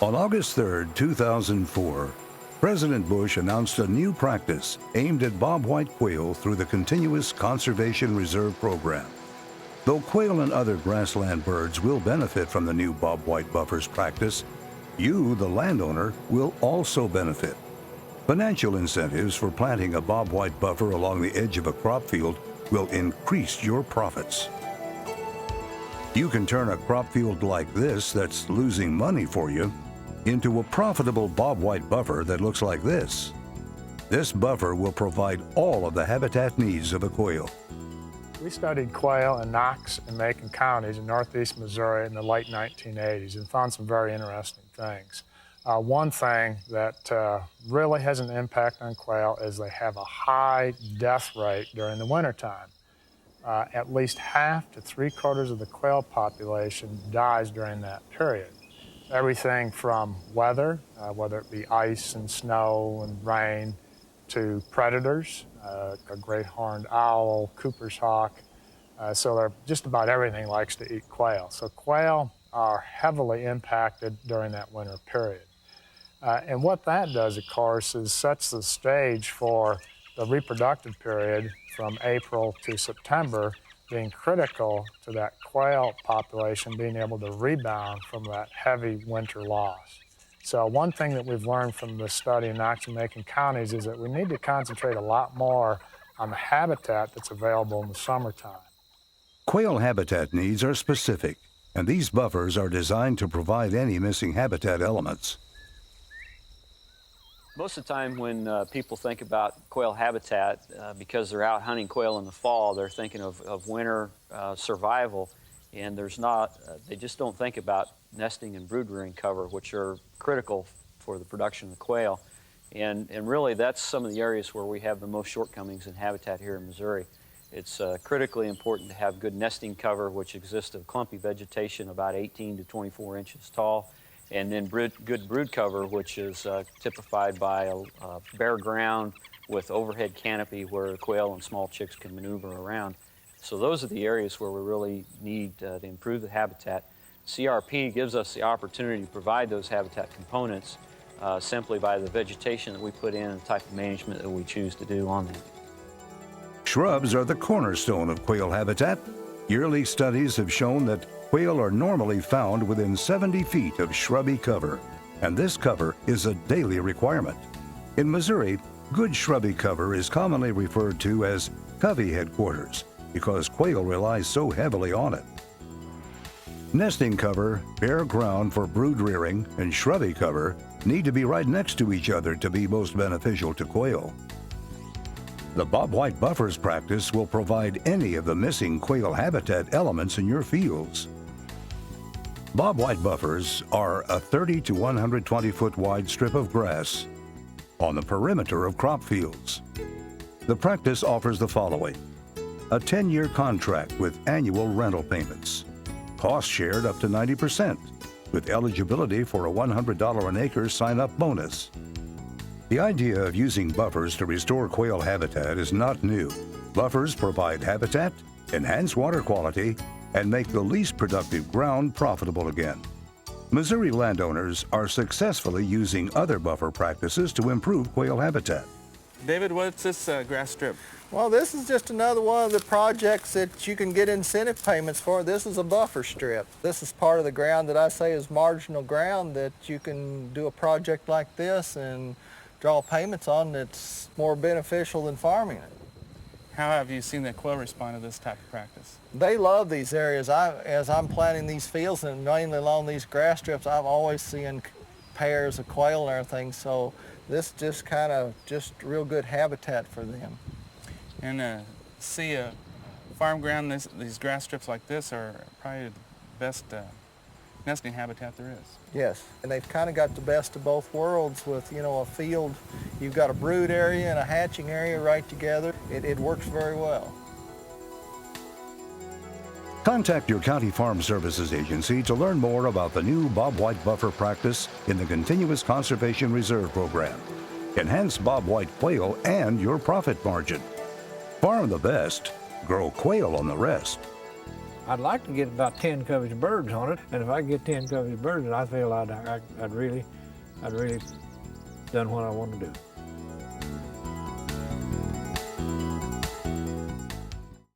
On August 3, 2004, President Bush announced a new practice aimed at bobwhite quail through the Continuous Conservation Reserve Program. Though quail and other grassland birds will benefit from the new bobwhite buffers practice, you, the landowner, will also benefit. Financial incentives for planting a bobwhite buffer along the edge of a crop field will increase your profits. You can turn a crop field like this that's losing money for you into a profitable bobwhite buffer that looks like this. This buffer will provide all of the habitat needs of a quail. We studied quail in Knox and Macon counties in northeast Missouri in the late 1980s and found some very interesting things. One thing that really has an impact on quail is they have a high death rate during the wintertime. At least half to 3/4 of the quail population dies during that period. Everything from weather, whether it be ice and snow and rain, to predators, a great horned owl, Cooper's hawk. So just about everything likes to eat quail. So quail are heavily impacted during that winter period. And what that does, of course, is sets the stage for the reproductive period from April to September being critical to that quail population being able to rebound from that heavy winter loss. So one thing that we've learned from the study in Knox and Macon counties is that we need to concentrate a lot more on the habitat that's available in the summertime. Quail habitat needs are specific, and these buffers are designed to provide any missing habitat elements. Most of the time when people think about quail habitat, because they're out hunting quail in the fall, they're thinking of winter survival, and they just don't think about nesting and brood rearing cover, which are critical for the production of quail. And really that's some of the areas where we have the most shortcomings in habitat here in Missouri. It's critically important to have good nesting cover, which exists of clumpy vegetation about 18 to 24 inches tall, and then good brood cover, which is typified by a bare ground with overhead canopy where quail and small chicks can maneuver around. So those are the areas where we really need to improve the habitat. CRP gives us the opportunity to provide those habitat components simply by the vegetation that we put in and the type of management that we choose to do on them. Shrubs are the cornerstone of quail habitat. Yearly studies have shown that quail are normally found within 70 feet of shrubby cover, and this cover is a daily requirement. In Missouri, good shrubby cover is commonly referred to as covey headquarters because quail rely so heavily on it. Nesting cover, bare ground for brood rearing, and shrubby cover need to be right next to each other to be most beneficial to quail. The bobwhite buffers practice will provide any of the missing quail habitat elements in your fields. Bobwhite buffers are a 30 to 120 foot wide strip of grass on the perimeter of crop fields. The practice offers the following: a 10-year contract with annual rental payments, cost shared up to 90%, with eligibility for a $100 an acre sign-up bonus. The idea of using buffers to restore quail habitat is not new. Buffers provide habitat, enhance water quality, and make the least productive ground profitable again. Missouri landowners are successfully using other buffer practices to improve quail habitat. David, what's this grass strip? Well, this is just another one of the projects that you can get incentive payments for. This is a buffer strip. This is part of the ground that I say is marginal ground that you can do a project like this and draw payments on that's more beneficial than farming it. How have you seen the quail respond to this type of practice? They love these areas. As I'm planting these fields and mainly along these grass strips, I've always seen pairs of quail and everything, so this just kind of real good habitat for them. And see a farm ground, these grass strips like this are probably the best nesting habitat there is. Yes, and they've kind of got the best of both worlds with, a field. You've got a brood area and a hatching area right together. It works very well. Contact your county farm services agency to learn more about the new bobwhite buffer practice in the Continuous Conservation Reserve Program. Enhance bobwhite quail and your profit margin. Farm the best, grow quail on the rest. I'd like to get about 10 coverage birds on it, and if I get 10 coverage birds, I feel I'd really done what I want to do.